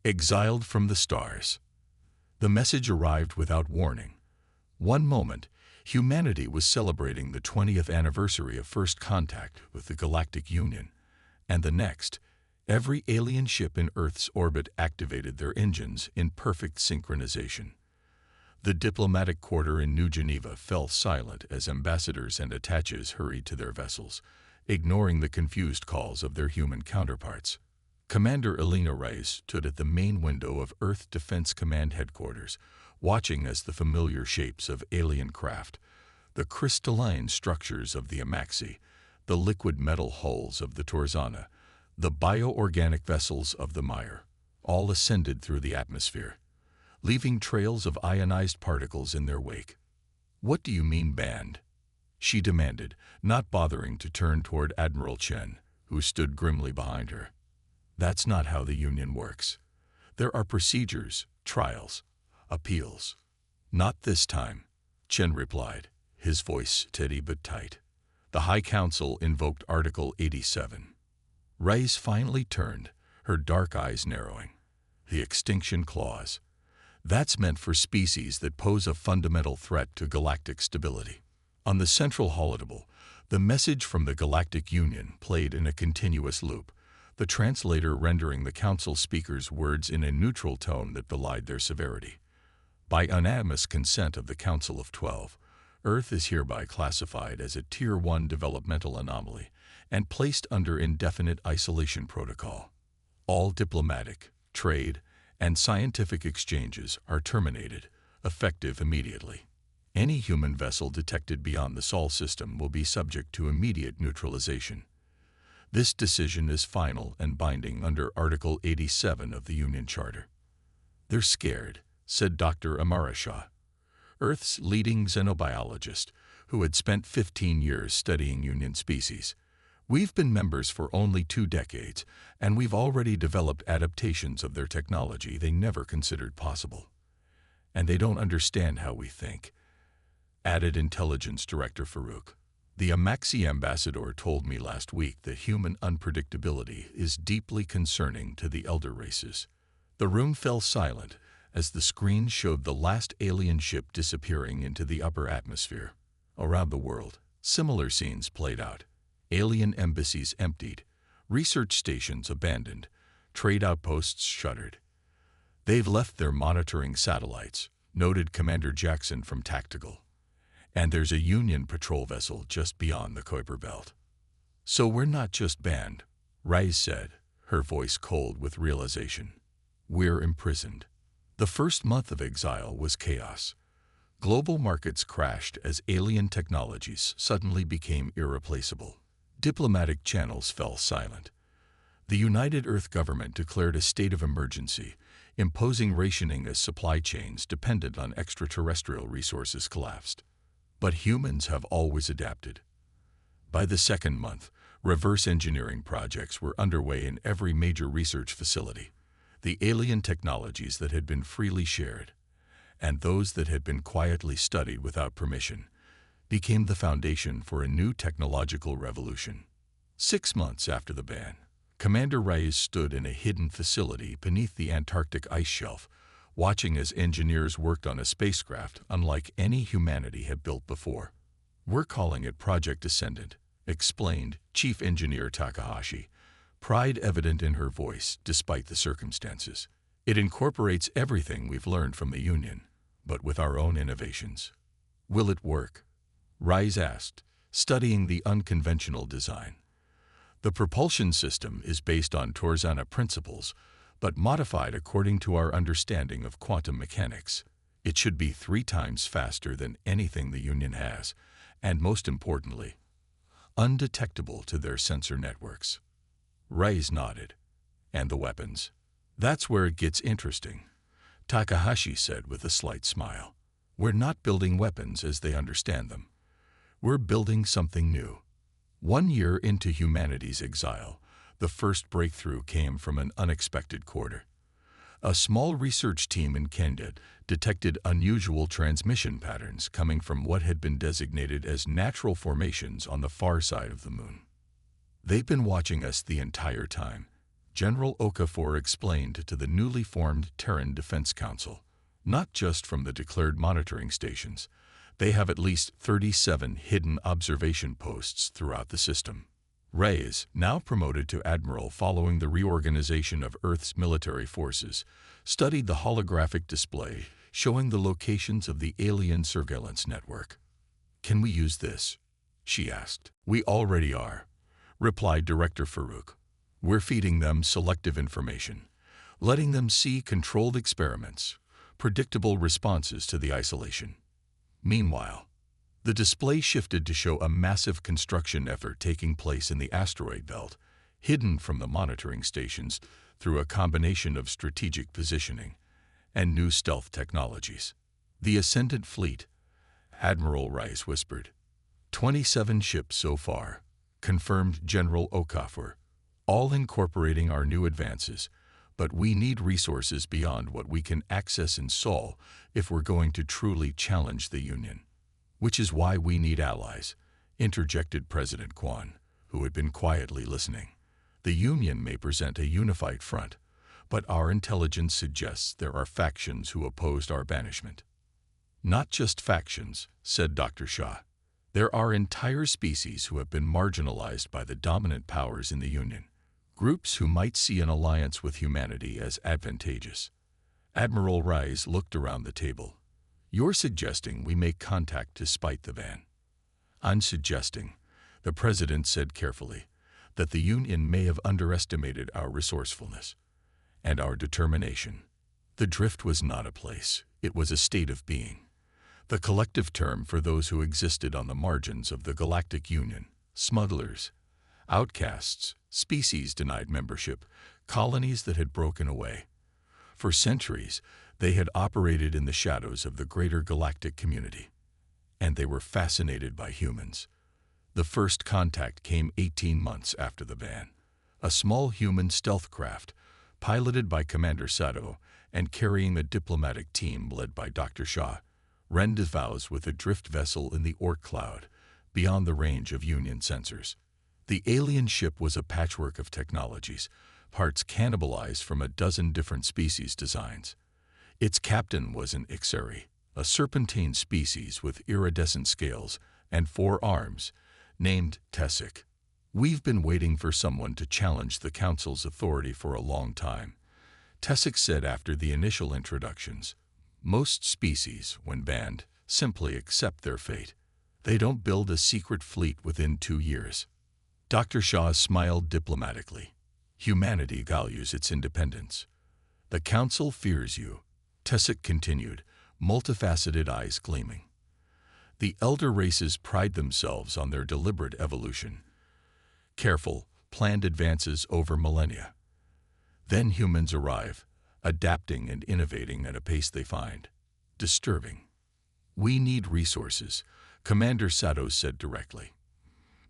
Exiled from the stars. The message arrived without warning. One moment, humanity was celebrating the 20th anniversary of first contact with the Galactic Union, and the next, every alien ship in Earth's orbit activated their engines in perfect synchronization. The diplomatic quarter in New Geneva fell silent as ambassadors and attaches hurried to their vessels, ignoring the confused calls of their human counterparts. Commander Elena Reyes stood at the main window of Earth Defense Command headquarters, watching as the familiar shapes of alien craft, the crystalline structures of the Amaxi, the liquid metal hulls of the Torzana, the bioorganic vessels of the Meyer, all ascended through the atmosphere, leaving trails of ionized particles in their wake. "What do you mean banned?" she demanded, not bothering to turn toward Admiral Chen, who stood grimly behind her. "That's not how the Union works. There are procedures, trials, appeals." "Not this time," Chen replied, his voice steady but tight. "The High Council invoked Article 87. Reyes finally turned, her dark eyes narrowing. "The Extinction Clause. That's meant for species that pose a fundamental threat to galactic stability." On the central holodeble, the message from the Galactic Union played in a continuous loop, the translator rendering the Council speaker's words in a neutral tone that belied their severity. "By unanimous consent of the Council of 12, Earth is hereby classified as a Tier 1 developmental anomaly and placed under indefinite isolation protocol. All diplomatic, trade, and scientific exchanges are terminated, effective immediately. Any human vessel detected beyond the Sol system will be subject to immediate neutralization. This decision is final and binding under Article 87 of the Union Charter." "They're scared," said Dr. Amara Shah, Earth's leading xenobiologist, who had spent 15 years studying Union species. "We've been members for only 2 decades, and we've already developed adaptations of their technology they never considered possible. And they don't understand how we think," added Intelligence Director Farouk. "The Amaxi ambassador told me last week that human unpredictability is deeply concerning to the elder races." The room fell silent as the screen showed the last alien ship disappearing into the upper atmosphere. Around the world, similar scenes played out. Alien embassies emptied, research stations abandoned, trade outposts shuttered. "They've left their monitoring satellites," noted Commander Jackson from Tactical. "And there's a Union patrol vessel just beyond the Kuiper Belt." "So we're not just banned," Reyes said, her voice cold with realization. "We're imprisoned." The first month of exile was chaos. Global markets crashed as alien technologies suddenly became irreplaceable. Diplomatic channels fell silent. The United Earth government declared a state of emergency, imposing rationing as supply chains dependent on extraterrestrial resources collapsed. But humans have always adapted. By the second month, reverse engineering projects were underway in every major research facility. The alien technologies that had been freely shared, and those that had been quietly studied without permission, became the foundation for a new technological revolution. 6 months after the ban, Commander Reyes stood in a hidden facility beneath the Antarctic ice shelf, watching as engineers worked on a spacecraft unlike any humanity had built before. "We're calling it Project Ascendant," explained Chief Engineer Takahashi, pride evident in her voice despite the circumstances. "It incorporates everything we've learned from the Union, but with our own innovations." "Will it work?" Reyes asked, studying the unconventional design. "The propulsion system is based on Torzana principles, but modified according to our understanding of quantum mechanics. It should be 3 times faster than anything the Union has, and most importantly, undetectable to their sensor networks." Reyes nodded. "And the weapons?" "That's where it gets interesting," Takahashi said with a slight smile. "We're not building weapons as they understand them. We're building something new." 1 year into humanity's exile, the first breakthrough came from an unexpected quarter. A small research team in Kenya detected unusual transmission patterns coming from what had been designated as natural formations on the far side of the moon. "They've been watching us the entire time," General Okafor explained to the newly formed Terran Defense Council. Not just from the declared monitoring stations. They have at least 37 hidden observation posts throughout the system. Reyes, now promoted to admiral following the reorganization of Earth's military forces, studied the holographic display showing the locations of the alien surveillance network. "Can we use this?" she asked. "We already are," replied Director Farouk. "We're feeding them selective information, letting them see controlled experiments, predictable responses to the isolation." Meanwhile, the display shifted to show a massive construction effort taking place in the asteroid belt, hidden from the monitoring stations through a combination of strategic positioning and new stealth technologies. "The Ascendant Fleet," Admiral Rice whispered. 27 ships so far," confirmed General Okafor, "all incorporating our new advances. But we need resources beyond what we can access in Sol if we're going to truly challenge the Union." "Which is why we need allies," interjected President Kwan, who had been quietly listening. "The Union may present a unified front, but our intelligence suggests there are factions who opposed our banishment." "Not just factions," said Dr. Shah. "There are entire species who have been marginalized by the dominant powers in the Union. Groups who might see an alliance with humanity as advantageous." Admiral Rice looked around the table. "You're suggesting we make contact to spite the ban?" "I'm suggesting," the President said carefully, "that the Union may have underestimated our resourcefulness and our determination. The drift was not a place, it was a state of being. The collective term for those who existed on the margins of the Galactic Union, smugglers, outcasts, species denied membership, colonies that had broken away. For centuries, they had operated in the shadows of the greater galactic community. And they were fascinated by humans. The first contact came 18 months after the ban. A small human stealth craft, piloted by Commander Sato and carrying the diplomatic team led by Dr. Shah, rendezvoused with a drift vessel in the Orc cloud, beyond the range of Union sensors. The alien ship was a patchwork of technologies, parts cannibalized from a dozen different species designs. Its captain was an Ixeri, a serpentine species with iridescent scales and 4 arms, named Tessic. "We've been waiting for someone to challenge the Council's authority for a long time," Tessic said after the initial introductions. "Most species, when banned, simply accept their fate. They don't build a secret fleet within 2 years." Dr. Shah smiled diplomatically. "Humanity values its independence. The Council fears you," Tessic continued, multifaceted eyes gleaming. "The elder races pride themselves on their deliberate evolution. Careful, planned advances over millennia. Then humans arrive, adapting and innovating at a pace they find disturbing. We need resources," Commander Sato said directly.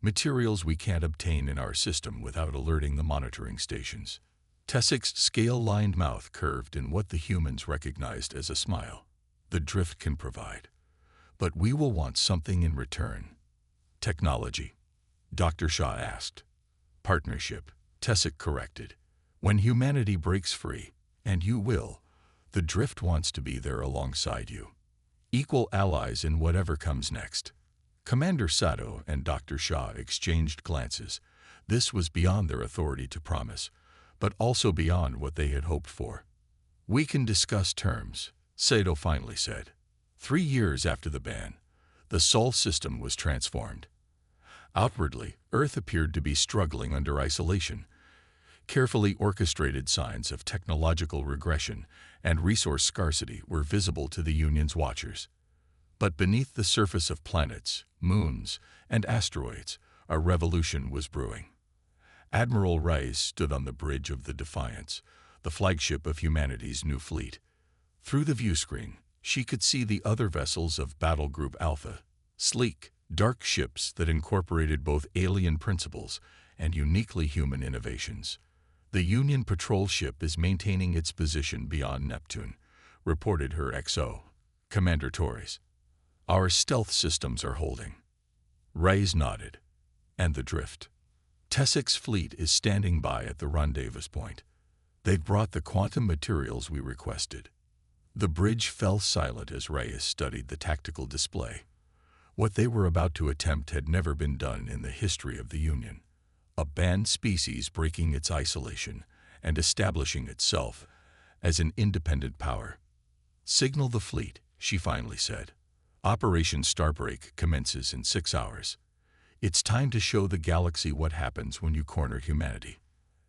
"Materials we can't obtain in our system without alerting the monitoring stations." Tessic's scale-lined mouth curved in what the humans recognized as a smile. "The drift can provide. But we will want something in return." "Technology?" Dr. Shah asked. "Partnership," Tessic corrected. "When humanity breaks free, and you will, the drift wants to be there alongside you. Equal allies in whatever comes next." Commander Sato and Dr. Shah exchanged glances. This was beyond their authority to promise, but also beyond what they had hoped for. "We can discuss terms," Sato finally said. 3 years after the ban, the Sol system was transformed. Outwardly, Earth appeared to be struggling under isolation. Carefully orchestrated signs of technological regression and resource scarcity were visible to the Union's watchers. But beneath the surface of planets, moons, and asteroids, a revolution was brewing. Admiral Rice stood on the bridge of the Defiance, the flagship of humanity's new fleet. Through the viewscreen, she could see the other vessels of Battle Group Alpha, sleek, dark ships that incorporated both alien principles and uniquely human innovations. "The Union patrol ship is maintaining its position beyond Neptune," reported her XO, Commander Torres. "Our stealth systems are holding." Reyes nodded. "And the drift?" Tessek's fleet is standing by at the rendezvous point. They've brought the quantum materials we requested. The bridge fell silent as Reyes studied the tactical display. What they were about to attempt had never been done in the history of the Union. A banned species breaking its isolation and establishing itself as an independent power. "Signal the fleet," she finally said. "Operation Starbreak commences in 6 hours. It's time to show the galaxy what happens when you corner humanity."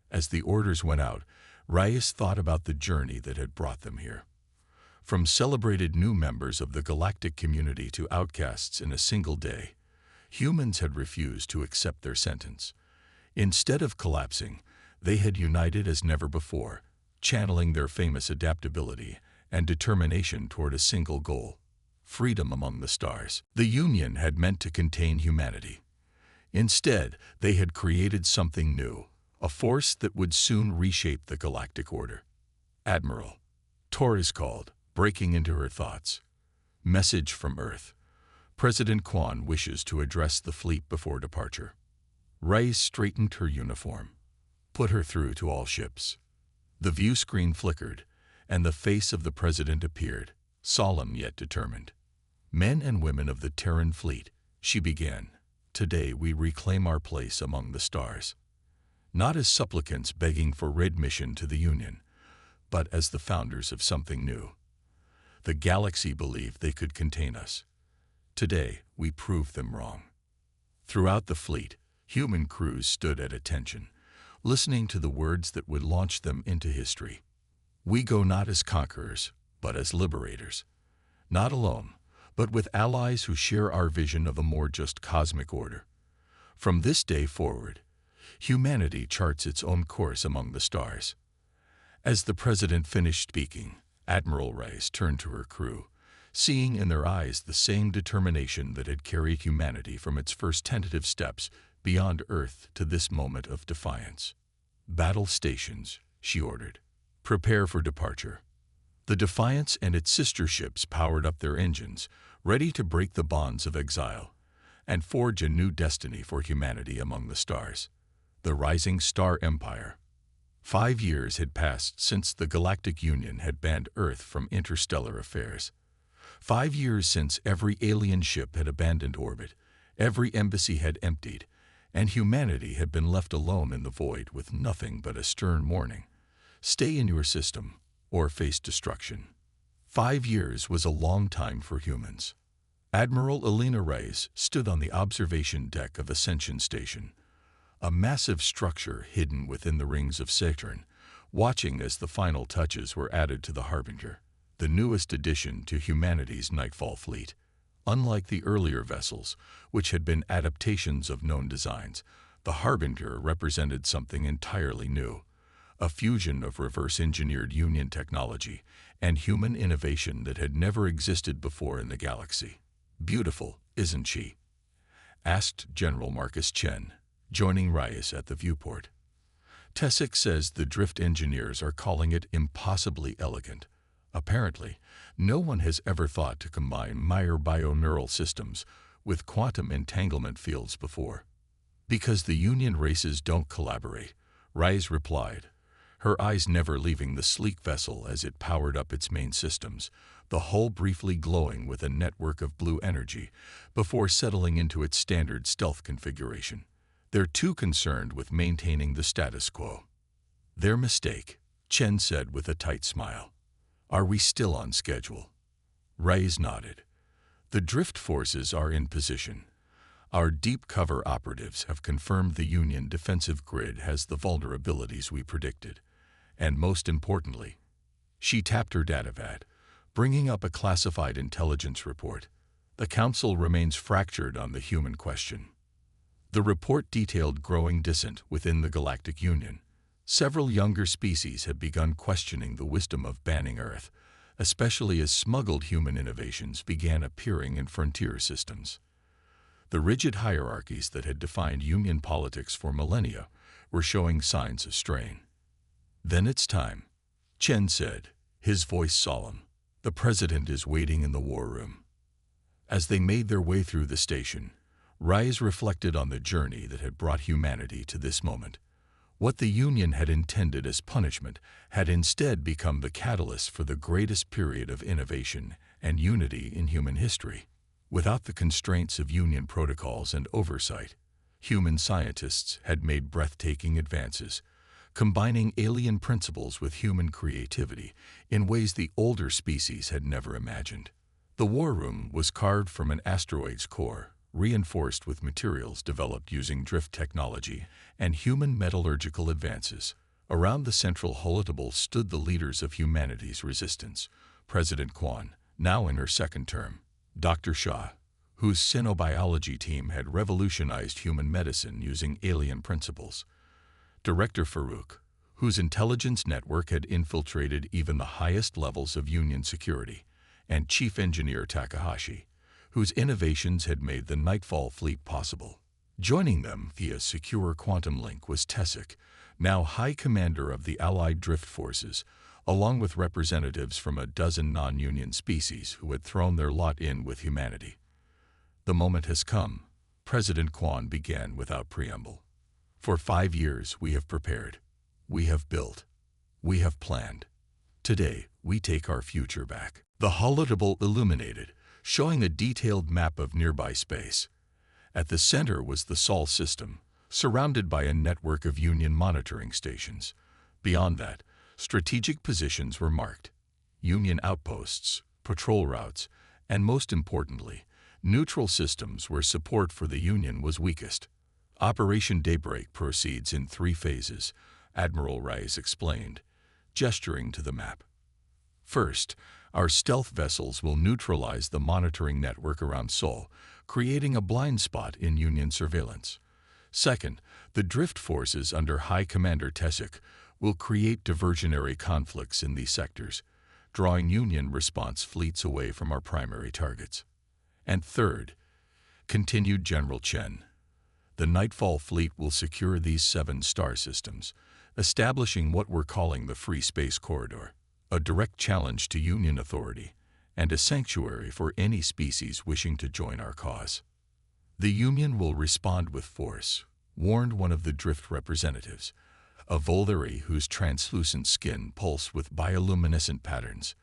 As the orders went out, Reyes thought about the journey that had brought them here. From celebrated new members of the galactic community to outcasts in a single day, humans had refused to accept their sentence. Instead of collapsing, they had united as never before, channeling their famous adaptability and determination toward a single goal: freedom among the stars. The Union had meant to contain humanity. Instead, they had created something new, a force that would soon reshape the galactic order. "Admiral," Torres called, breaking into her thoughts. "Message from Earth. President Quan wishes to address the fleet before departure." Reyes straightened her uniform. "Put her through to all ships." The view screen flickered, and the face of the president appeared, solemn yet determined. "Men and women of the Terran fleet," she began, "today we reclaim our place among the stars. Not as supplicants begging for readmission to the Union, but as the founders of something new. The galaxy believed they could contain us. Today, we proved them wrong." Throughout the fleet, human crews stood at attention, listening to the words that would launch them into history. "We go not as conquerors, but as liberators. Not alone, but with allies who share our vision of a more just cosmic order. From this day forward, humanity charts its own course among the stars." As the president finished speaking, Admiral Reyes turned to her crew, seeing in their eyes the same determination that had carried humanity from its first tentative steps beyond Earth to this moment of defiance. "Battle stations," she ordered. "Prepare for departure." The Defiance and its sister ships powered up their engines, ready to break the bonds of exile and forge a new destiny for humanity among the stars. The rising star empire. 5 years had passed since the Galactic Union had banned Earth from interstellar affairs. 5 years since every alien ship had abandoned orbit, every embassy had emptied, and humanity had been left alone in the void with nothing but a stern warning: stay in your system or face destruction. 5 years was a long time for humans. Admiral Elena Reyes stood on the observation deck of Ascension Station, a massive structure hidden within the rings of Saturn, watching as the final touches were added to the Harbinger, the newest addition to humanity's Nightfall fleet. Unlike the earlier vessels, which had been adaptations of known designs, the Harbinger represented something entirely new, a fusion of reverse-engineered Union technology and human innovation that had never existed before in the galaxy. "Beautiful, isn't she?" asked General Marcus Chen, joining Reyes at the viewport. "Tessek says the drift engineers are calling it impossibly elegant. Apparently, no one has ever thought to combine Meyer bioneural systems with quantum entanglement fields before." "Because the Union races don't collaborate," Reyes replied, her eyes never leaving the sleek vessel as it powered up its main systems, the hull briefly glowing with a network of blue energy before settling into its standard stealth configuration. "They're too concerned with maintaining the status quo." "Their mistake," Chen said with a tight smile. "Are we still on schedule?" Reyes nodded. "The drift forces are in position. Our deep cover operatives have confirmed the Union defensive grid has the vulnerabilities we predicted. And most importantly," she tapped her datavad, bringing up a classified intelligence report, "the Council remains fractured on the human question." The report detailed growing dissent within the Galactic Union. Several younger species had begun questioning the wisdom of banning Earth, especially as smuggled human innovations began appearing in frontier systems. The rigid hierarchies that had defined Union politics for millennia were showing signs of strain. "Then it's time," Chen said, his voice solemn. "The president is waiting in the war room." As they made their way through the station, Rise reflected on the journey that had brought humanity to this moment. What the Union had intended as punishment had instead become the catalyst for the greatest period of innovation and unity in human history. Without the constraints of Union protocols and oversight, human scientists had made breathtaking advances, combining alien principles with human creativity in ways the older species had never imagined. The war room was carved from an asteroid's core, reinforced with materials developed using drift technology and human metallurgical advances. Around the central holotable stood the leaders of humanity's resistance: President Kwan, now in her second term; Dr. Shah, whose xenobiology team had revolutionized human medicine using alien principles; Director Farouk, whose intelligence network had infiltrated even the highest levels of Union security; and Chief Engineer Takahashi, whose innovations had made the Nightfall fleet possible. Joining them via secure quantum link was Tessic, now High Commander of the Allied Drift Forces, along with representatives from a dozen non-Union species who had thrown their lot in with humanity. "The moment has come," President Kwan began without preamble. "For 5 years we have prepared. We have built. We have planned. Today we take our future back." The holotable illuminated, showing a detailed map of nearby space. At the center was the Sol system, surrounded by a network of Union monitoring stations. Beyond that, strategic positions were marked: Union outposts, patrol routes, and most importantly, neutral systems where support for the Union was weakest. "Operation Daybreak proceeds in 3 phases, Admiral Rise explained, gesturing to the map. "First, our stealth vessels will neutralize the monitoring network around Sol, creating a blind spot in Union surveillance. Second, the drift forces under High Commander Tessic will create diversionary conflicts in these sectors, drawing Union response fleets away from our primary targets. And third," continued General Chen, "the Nightfall fleet will secure these 7 star systems, establishing what we're calling the Free Space Corridor, a direct challenge to Union authority and a sanctuary for any species wishing to join our cause. The Union will respond with force," warned one of the drift representatives, a Volturi whose translucent skin pulsed with bioluminescent patterns.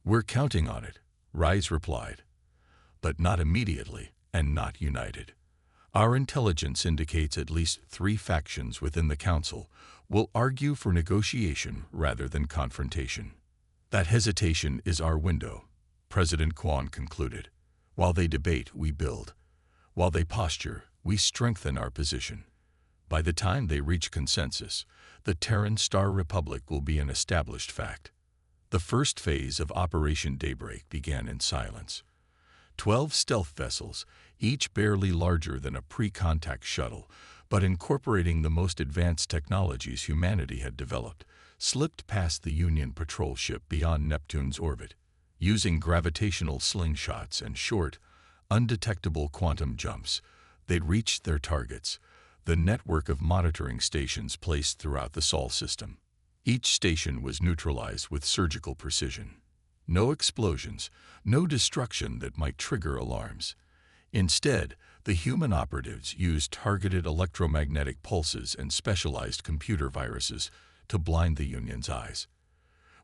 "We're counting on it," Rise replied, "but not immediately and not united. Our intelligence indicates at least 3 factions within the Council will argue for negotiation rather than confrontation. That hesitation is our window," President Kwan concluded. "While they debate, we build. While they posture, we strengthen our position. By the time they reach consensus, the Terran Star Republic will be an established fact." The first phase of Operation Daybreak began in silence. 12 stealth vessels, each barely larger than a pre-contact shuttle, but incorporating the most advanced technologies humanity had developed, slipped past the Union patrol ship beyond Neptune's orbit. Using gravitational slingshots and short, undetectable quantum jumps, they'd reached their targets, the network of monitoring stations placed throughout the Sol system. Each station was neutralized with surgical precision. No explosions, no destruction that might trigger alarms. Instead, the human operatives used targeted electromagnetic pulses and specialized computer viruses to blind the Union's eyes.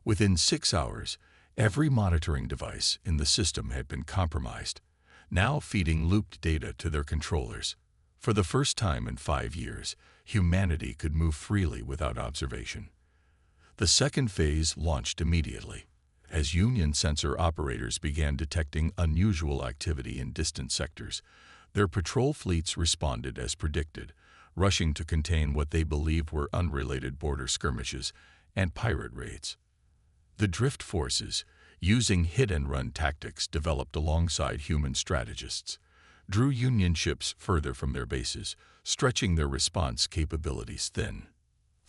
Within 6 hours, every monitoring device in the system had been compromised, now feeding looped data to their controllers. For the first time in 5 years, humanity could move freely without observation. The second phase launched immediately. As Union sensor operators began detecting unusual activity in distant sectors, their patrol fleets responded as predicted, rushing to contain what they believed were unrelated border skirmishes and pirate raids. The drift forces, using hit-and-run tactics developed alongside human strategists, drew Union ships further from their bases, stretching their response capabilities thin.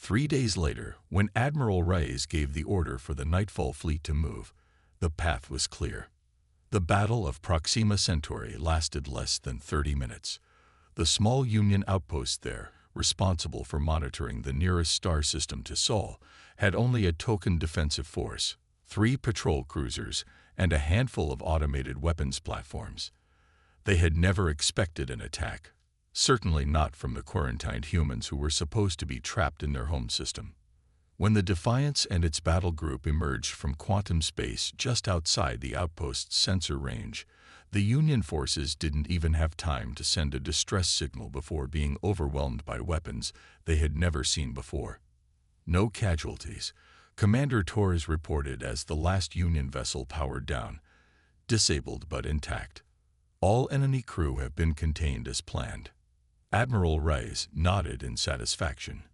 3 days later, when Admiral Reyes gave the order for the Nightfall fleet to move, the path was clear. The Battle of Proxima Centauri lasted less than 30 minutes. The small Union outpost there, responsible for monitoring the nearest star system to Sol, had only a token defensive force, 3 patrol cruisers, and a handful of automated weapons platforms. They had never expected an attack, certainly not from the quarantined humans who were supposed to be trapped in their home system. When the Defiance and its battle group emerged from quantum space just outside the outpost's sensor range, the Union forces didn't even have time to send a distress signal before being overwhelmed by weapons they had never seen before. No casualties, Commander Torres reported as the last Union vessel powered down, disabled but intact. All enemy crew have been contained as planned. Admiral Reyes nodded in satisfaction.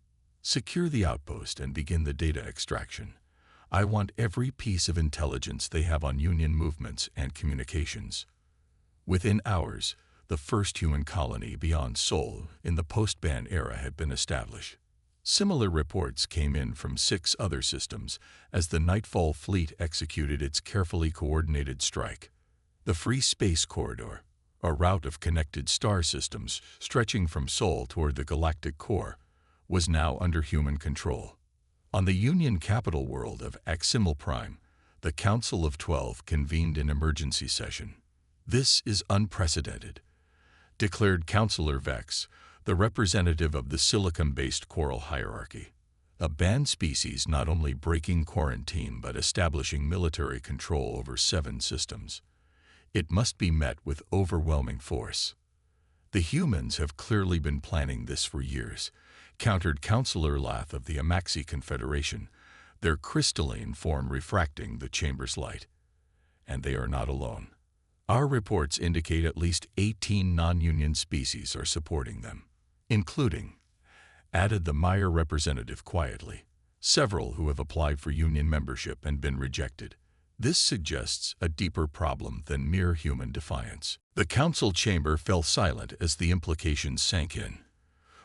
Secure the outpost and begin the data extraction. I want every piece of intelligence they have on Union movements and communications. Within hours, the first human colony beyond Sol in the post-ban era had been established. Similar reports came in from 6 other systems as the Nightfall fleet executed its carefully coordinated strike. The Free Space Corridor, a route of connected star systems stretching from Sol toward the galactic core, was now under human control. On the Union capital world of Exiled Prime, the Council of 12 convened an emergency session. "This is unprecedented," declared Councillor Vex, the representative of the silicon-based coral hierarchy. A banned species not only breaking quarantine but establishing military control over 7 systems. It must be met with overwhelming force. The humans have clearly been planning this for years, countered Councillor Lath of the Amaxi Confederation, their crystalline form refracting the chamber's light. And they are not alone. Our reports indicate at least 18 non-Union species are supporting them, including, added the Meyer representative quietly, several who have applied for Union membership and been rejected. This suggests a deeper problem than mere human defiance. The council chamber fell silent as the implications sank in.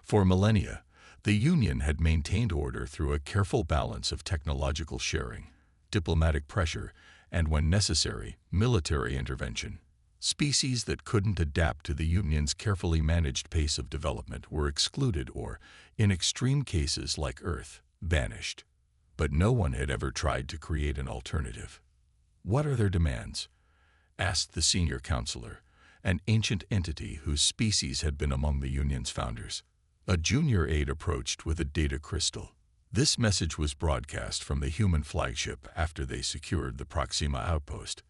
For millennia, the Union had maintained order through a careful balance of technological sharing, diplomatic pressure, and, when necessary, military intervention. Species that couldn't adapt to the Union's carefully managed pace of development were excluded or, in extreme cases like Earth, banished. But no one had ever tried to create an alternative. "What are their demands?" asked the senior counselor, an ancient entity whose species had been among the Union's founders. A junior aide approached with a data crystal. This message was broadcast from the human flagship after they secured the Proxima outpost.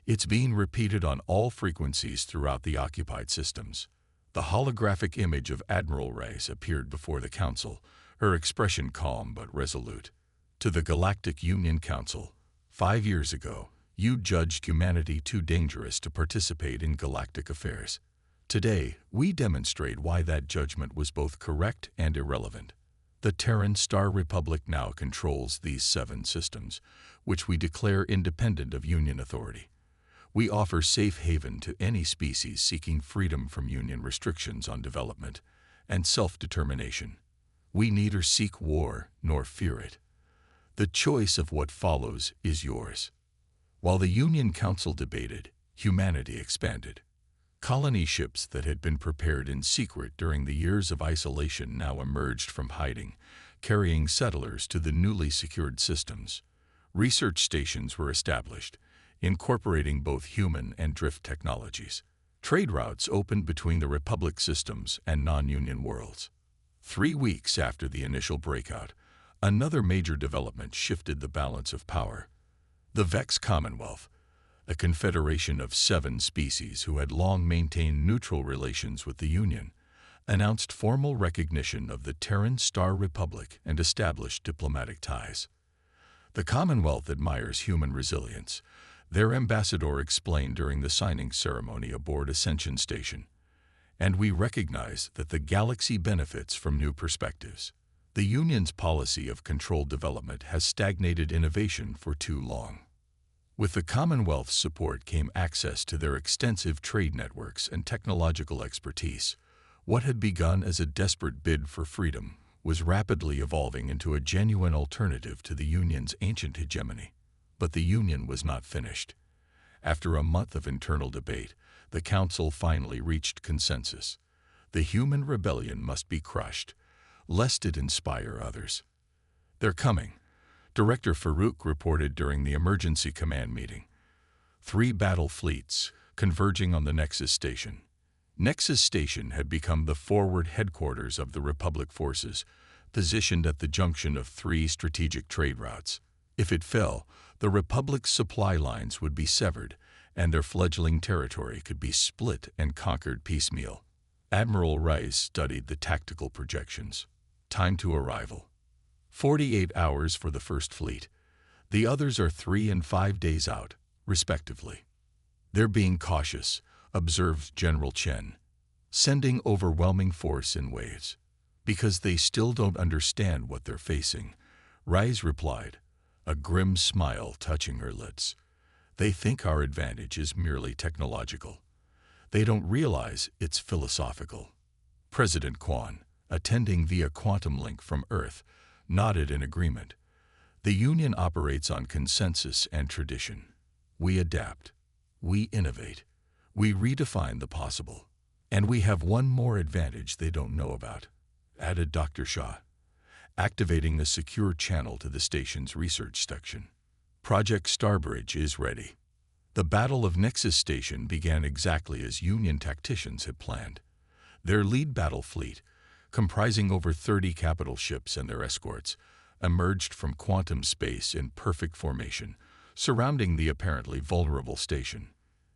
It's being repeated on all frequencies throughout the occupied systems. The holographic image of Admiral Reyes appeared before the council, her expression calm but resolute. "To the Galactic Union Council, 5 years ago, you judged humanity too dangerous to participate in galactic affairs. Today, we demonstrate why that judgment was both correct and irrelevant. The Terran Star Republic now controls these 7 systems, which we declare independent of Union authority. We offer safe haven to any species seeking freedom from Union restrictions on development and self-determination. We neither seek war nor fear it. The choice of what follows is yours." While the Union Council debated, humanity expanded. Colony ships that had been prepared in secret during the years of isolation now emerged from hiding, carrying settlers to the newly secured systems. Research stations were established, incorporating both human and drift technologies. Trade routes opened between the Republic systems and non-Union worlds. 3 weeks after the initial breakout, another major development shifted the balance of power. The Vex Commonwealth, a confederation of 7 species who had long maintained neutral relations with the Union, announced formal recognition of the Terran Star Republic and established diplomatic ties. The Commonwealth admires human resilience, their ambassador explained during the signing ceremony aboard Ascension Station, and we recognize that the galaxy benefits from new perspectives. The Union's policy of controlled development has stagnated innovation for too long. With the Commonwealth's support came access to their extensive trade networks and technological expertise. What had begun as a desperate bid for freedom was rapidly evolving into a genuine alternative to the Union's ancient hegemony. But the Union was not finished. After a month of internal debate, the Council finally reached consensus. The human rebellion must be crushed, lest it inspire others. "They're coming," Director Farouk reported during the emergency command meeting. 3 battle fleets, converging on the Nexus Station. Nexus Station had become the forward headquarters of the Republic forces, positioned at the junction of three strategic trade routes. If it fell, the Republic's supply lines would be severed, and their fledgling territory could be split and conquered piecemeal. Admiral Rice studied the tactical projections. Time to arrival: 48 hours for the first fleet. The others are 3 and 5 days out, respectively. They're being cautious, observed General Chen, sending overwhelming force in waves. Because they still don't understand what they're facing, Rice replied, a grim smile touching her lips. They think our advantage is merely technological. They don't realize it's philosophical. President Quan, attending via quantum link from Earth, nodded in agreement. The Union operates on consensus and tradition. We adapt. We innovate. We redefine the possible. And we have one more advantage they don't know about, added Dr. Shah, activating a secure channel to the station's research section. Project Starbridge is ready. The Battle of Nexus Station began exactly as Union tacticians had planned. Their lead battle fleet, comprising over 30 capital ships and their escorts, emerged from quantum space in perfect formation, surrounding the apparently vulnerable station.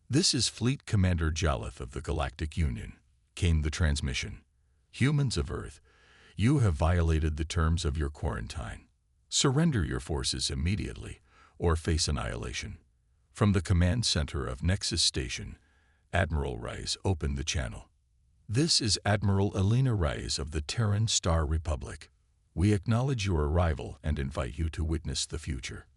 "This is Fleet Commander Jaleth of the Galactic Union," came the transmission. "Humans of Earth, you have violated the terms of your quarantine. Surrender your forces immediately, or face annihilation." From the command center of Nexus Station, Admiral Rice opened the channel. "This is Admiral Elena Rice of the Terran Star Republic. We acknowledge your arrival and invite you to witness the future."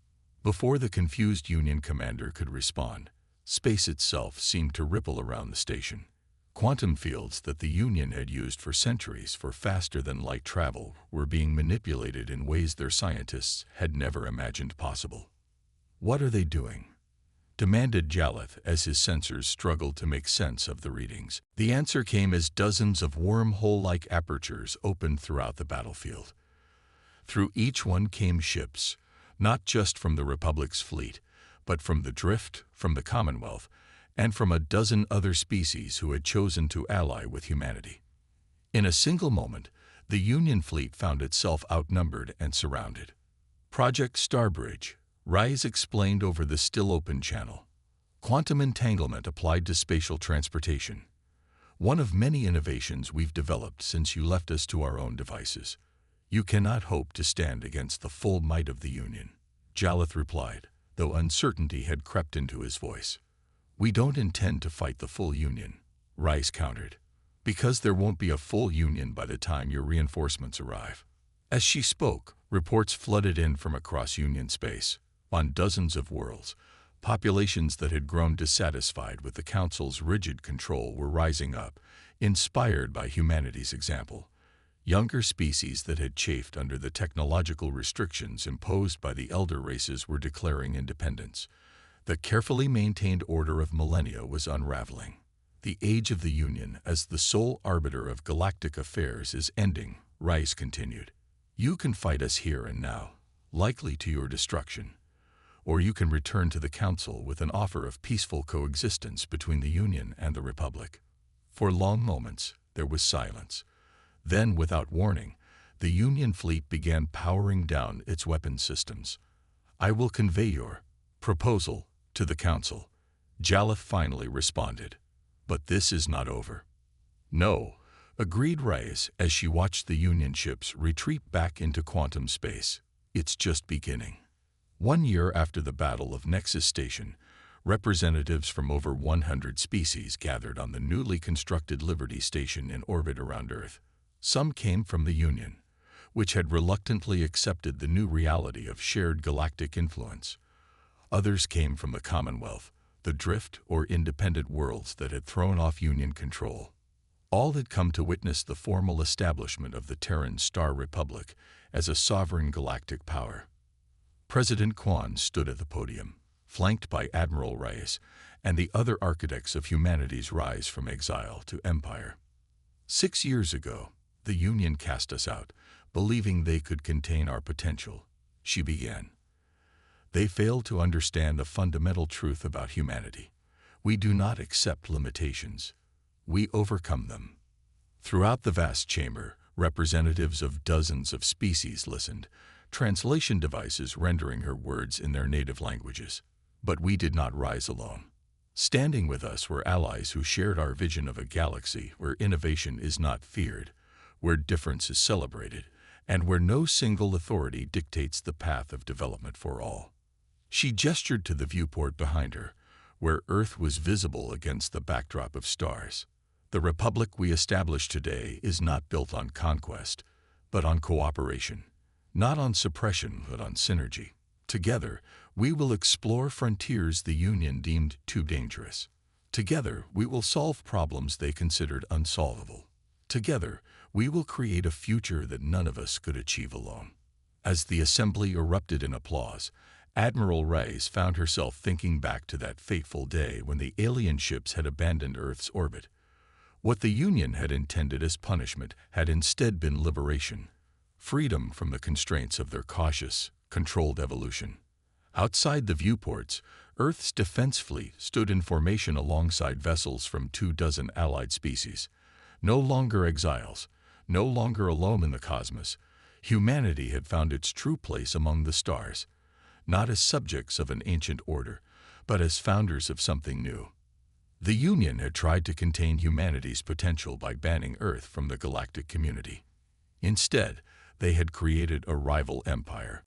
Before the confused Union commander could respond, space itself seemed to ripple around the station. Quantum fields that the Union had used for centuries for faster-than-light travel were being manipulated in ways their scientists had never imagined possible. "What are they doing?" demanded Jaleth as his sensors struggled to make sense of the readings. The answer came as dozens of wormhole-like apertures opened throughout the battlefield. Through each one came ships, not just from the Republic's fleet, but from the Drift, from the Commonwealth, and from a dozen other species who had chosen to ally with humanity. In a single moment, the Union fleet found itself outnumbered and surrounded. Project Starbridge, Rice explained over the still-open channel. Quantum entanglement applied to spatial transportation. One of many innovations we've developed since you left us to our own devices. You cannot hope to stand against the full might of the Union, Jaleth replied, though uncertainty had crept into his voice. "We don't intend to fight the full Union," Rice countered, "because there won't be a full Union by the time your reinforcements arrive." As she spoke, reports flooded in from across Union space. On dozens of worlds, populations that had grown dissatisfied with the Council's rigid control were rising up, inspired by humanity's example. Younger species that had chafed under the technological restrictions imposed by the elder races were declaring independence. The carefully maintained order of millennia was unraveling. "The age of the Union as the sole arbiter of galactic affairs is ending," Rice continued. "You can fight us here and now, likely to your destruction. Or you can return to the Council with an offer of peaceful coexistence between the Union and the Republic." For long moments, there was silence. Then, without warning, the Union fleet began powering down its weapon systems. "I will convey your proposal to the Council," Jaleth finally responded. "But this is not over." "No," agreed Rice as she watched the Union ships retreat back into quantum space. "It's just beginning." 1 year after the Battle of Nexus Station, representatives from over 100 species gathered on the newly constructed Liberty Station in orbit around Earth. Some came from the Union, which had reluctantly accepted the new reality of shared galactic influence. Others came from the Commonwealth, the Drift or independent worlds that had thrown off Union control. All had come to witness the formal establishment of the Terran Star Republic as a sovereign galactic power. President Quan stood at the podium, flanked by Admiral Rice and the other architects of humanity's rise from exile to empire. 6 years ago, the Union cast us out, believing they could contain our potential, she began. They failed to understand a fundamental truth about humanity. We do not accept limitations. We overcome them. Throughout the vast chamber, representatives of dozens of species listened, translation devices rendering her words in their native languages. But we did not rise alone. Standing with us were allies who shared our vision of a galaxy where innovation is not feared, where difference is celebrated, and where no single authority dictates the path of development for all. She gestured to the viewport behind her, where Earth was visible against the backdrop of stars. The republic we establish today is not built on conquest, but on cooperation. Not on suppression, but on synergy. Together, we will explore frontiers the Union deemed too dangerous. Together, we will solve problems they considered unsolvable. Together, we will create a future that none of us could achieve alone. As the assembly erupted in applause, Admiral Reyes found herself thinking back to that fateful day when the alien ships had abandoned Earth's orbit. What the Union had intended as punishment had instead been liberation, freedom from the constraints of their cautious, controlled evolution. Outside the viewports, Earth's defense fleet stood in formation alongside vessels from 24 allied species. No longer exiles, no longer alone in the cosmos, humanity had found its true place among the stars, not as subjects of an ancient order, but as founders of something new. The Union had tried to contain humanity's potential by banning Earth from the galactic community. Instead, they had created a rival empire,